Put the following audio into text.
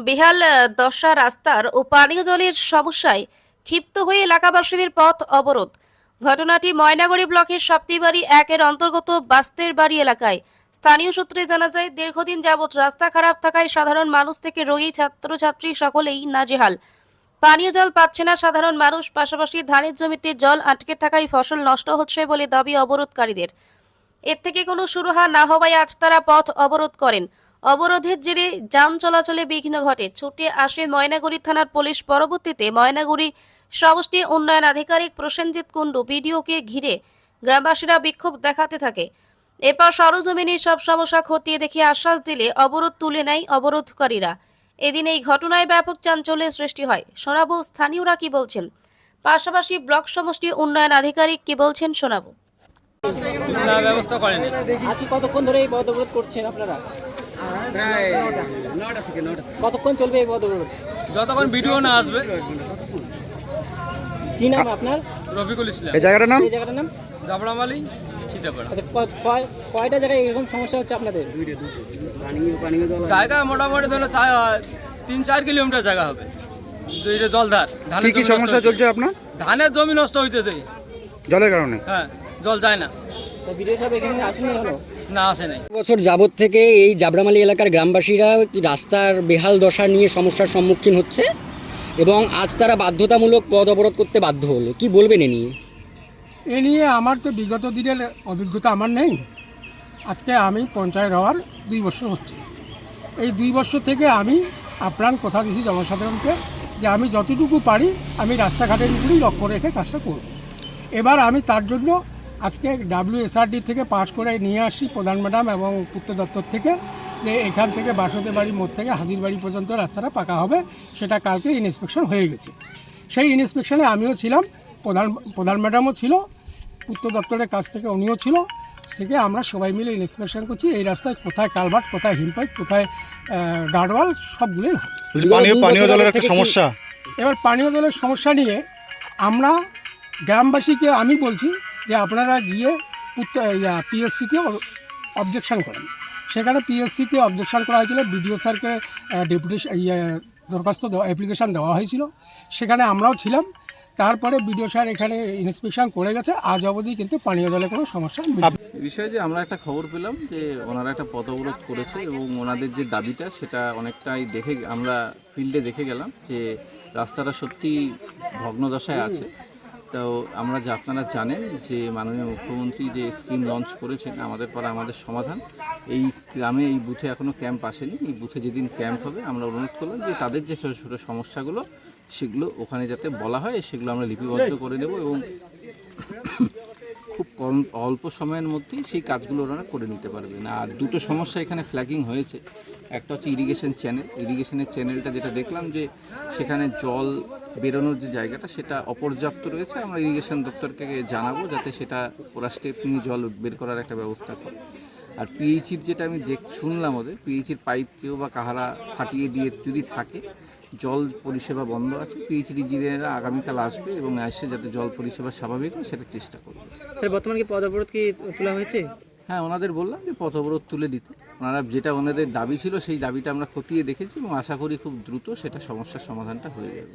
বেহাল দশা রাস্তার ও পানীয় জলের সমস্যায় ক্ষিপ্ত হয়ে এলাকাবাসীদের পথ অবরোধ। ঘটনাটি ময়নাগুড়ি ব্লকের সপ্তিবাড়ি একের অন্তর্গত বাস্তের বাড়ি এলাকায়। স্থানীয় সূত্রে জানা যায়, দীর্ঘদিন যাবৎ রাস্তা খারাপ থাকায় সাধারণ মানুষ থেকে রোগী ছাত্রছাত্রী সকলেই নাজেহাল। পানীয় জল পাচ্ছে না সাধারণ মানুষ, পাশাপাশি ধানের জমিতে জল আটকে থাকায় ফসল নষ্ট হচ্ছে বলে দাবি অবরোধকারীদের। এর থেকে কোনো সুরাহা না হওয়ায় আজ তারা পথ অবরোধ করেন। অবরোধের জেরে যান চলাচলে বিঘ্ন ঘটে। ছুটে আসে ময়নাগুড়ি থানার পুলিশ। পরবর্তীতে ময়নাগুড়ি সমষ্টি উন্নয়ন আধিকারিক প্রসেনজিৎ কুণ্ডু ভিডিওকে ঘিরে গ্রামবাসীরা বিক্ষোভ দেখাতে থাকে। এরপর সরজমিনে সব সমস্যা খতিয়ে দেখে আশ্বাস দিলে অবরোধ তুলে নেয় অবরোধকারীরা। এদিন এই ঘটনায় ব্যাপক চাঞ্চল্যের সৃষ্টি হয়। শোনাবো স্থানীয়রা কি বলছেন, পাশাপাশি ব্লক সমষ্টি উন্নয়ন আধিকারিক কি বলছেন শোনাবো। না, ব্যবস্থা করেনি। আজকে কতক্ষণ ধরে এই পথ অবরোধ করছেন আপনারা? প্রায় 9টা থেকে 9টা। কতক্ষণ চলবে এই পথ অবরোধ? যতক্ষণ ভিডিও না আসবে। কি নাম আপনার? রফিকুল ইসলাম। এই জায়গাটার নাম? এই জায়গাটার নাম জাবড়ামালি, সীতাপাড়া। আচ্ছা, কয়টা জায়গায় এরকম সমস্যা হচ্ছে আপনাদের? জায়গা মোটামুটি ধরো 3-4 কিলোমিটার জায়গা হবে। যে এটা জলধার, কি কি সমস্যা চলছে আপনার? ধানের জমি নষ্ট হইতেছে। জলের কারণে? হ্যাঁ, জল যায় না। তা বিডিও সাহেব এখানে আসেনি এখনো? না, আসে নাই। বছর যাবত থেকে এই জাবড়ামালি এলাকার গ্রামবাসীরা রাস্তার বেহাল দশা নিয়ে সমস্যার সম্মুখীন হচ্ছে এবং আজ তারা বাধ্যতামূলক পথ অবরোধ করতে বাধ্য হলো। কি বলবেন এ নিয়ে? এ নিয়ে আমার তো বিগত দিনের অভিজ্ঞতা আমার নেই। আজকে আমি পঞ্চায়েত হওয়ার 2 বছর হচ্ছে। এই 2 বছর থেকে আমি আপ্রাণ কথা দিয়েছি জনসাধারণকে যে আমি যতটুকু পারি আমি রাস্তাঘাটের উপরেই লক্ষ্য রেখে কাজটা করব। এবার আমি তার জন্য আজকে WSRD থেকে পাস করে নিয়ে আসি প্রধান ম্যাডাম এবং পূর্ত দপ্তর থেকে, যে এখান থেকে বাসতে বাড়ি মোড় থেকে হাজির বাড়ি পর্যন্ত রাস্তাটা পাকা হবে। সেটা কালকে ইন্সপেকশন হয়ে গেছে। সেই ইন্সপেকশনে আমিও ছিলাম, প্রধান ম্যাডামও ছিল, পূর্ত দপ্তরের কাছ থেকে উনিও ছিল। থেকে আমরা সবাই মিলে ইন্সপেকশন করছি এই রাস্তায় কোথায় কালভার্ট, কোথায় হিমপাইপ, কোথায় গার্ডওয়াল, সবগুলোই হবে। পানীয় জলের একটা সমস্যা। এবার পানীয় জলের সমস্যা নিয়ে আমরা গ্রামবাসীকে আমি বলছি যে আপনারা গিয়ে PSCতে অবজেকশান করেন। সেখানে PSCতে অবজেকশান করা হয়েছিল, BDO স্যারকে ডেপুটেশন দরখাস্ত অ্যাপ্লিকেশান দেওয়া হয়েছিল। সেখানে আমরাও ছিলাম। তারপরে BDO স্যার এখানে ইন্সপেকশন করে গেছে। আজ অবধি কিন্তু পানীয় জলে কোনো সমস্যা নেই। বিষয়ে যে আমরা একটা খবর পেলাম যে ওনারা একটা পথ অবরোধ করেছে এবং ওনাদের যে দাবিটা সেটা অনেকটাই আমরা ফিল্ডে দেখে গেলাম যে রাস্তাটা সত্যি ভগ্নদশায় আছে। তো আমরা যে আপনারা জানেন যে মাননীয় মুখ্যমন্ত্রী যে স্কিম লঞ্চ করেছেন আমাদের পাড়া আমাদের সমাধান, এই গ্রামে এই বুথে এখনও ক্যাম্প আসেনি। এই বুথে যেদিন ক্যাম্প হবে আমরা অনুরোধ করলাম যে তাদের যে ছোটো ছোটো সমস্যাগুলো সেগুলো ওখানে যাতে বলা হয়, সেগুলো আমরা লিপিবদ্ধ করে নেব এবং খুব অল্প সময়ের মধ্যেই সেই কাজগুলো ওনারা করে নিতে পারবেন। আর দুটো সমস্যা এখানে ফ্ল্যাগিং হয়েছে। একটা হচ্ছে ইরিগেশনের চ্যানেলটা, যেটা দেখলাম যে সেখানে জল বেরোনোর যে জায়গাটা সেটা অপর্যাপ্ত রয়েছে। আমরা ইরিগেশন দপ্তরকে জানাবো যাতে সেটা ওরা স্টেপ নিয়ে জল বের করার একটা ব্যবস্থা করে। আর পিএইচির যেটা আমি শুনলাম, ওদের পিএইচির পাইপকেও বা কাহারা ফাটিয়ে দিয়ে যদি থাকে, জল পরিষেবা বন্ধ আছে। পিএইচির ইঞ্জিনিয়াররা আগামীকাল আসবে এবং এসে যাতে জল পরিষেবা স্বাভাবিক হয় সেটা চেষ্টা করবে। স্যার, বর্তমানে কি পথ অবরোধ কি তোলা হয়েছে? হ্যাঁ, ওনাদের বললাম যে পথ অবরোধ তুলে দিতে। ওনারা যেটা ওনাদের দাবি ছিল সেই দাবিটা আমরা খতিয়ে দেখেছি এবং আশা করি খুব দ্রুত সেটা সমস্যার সমাধানটা হয়ে যাবে।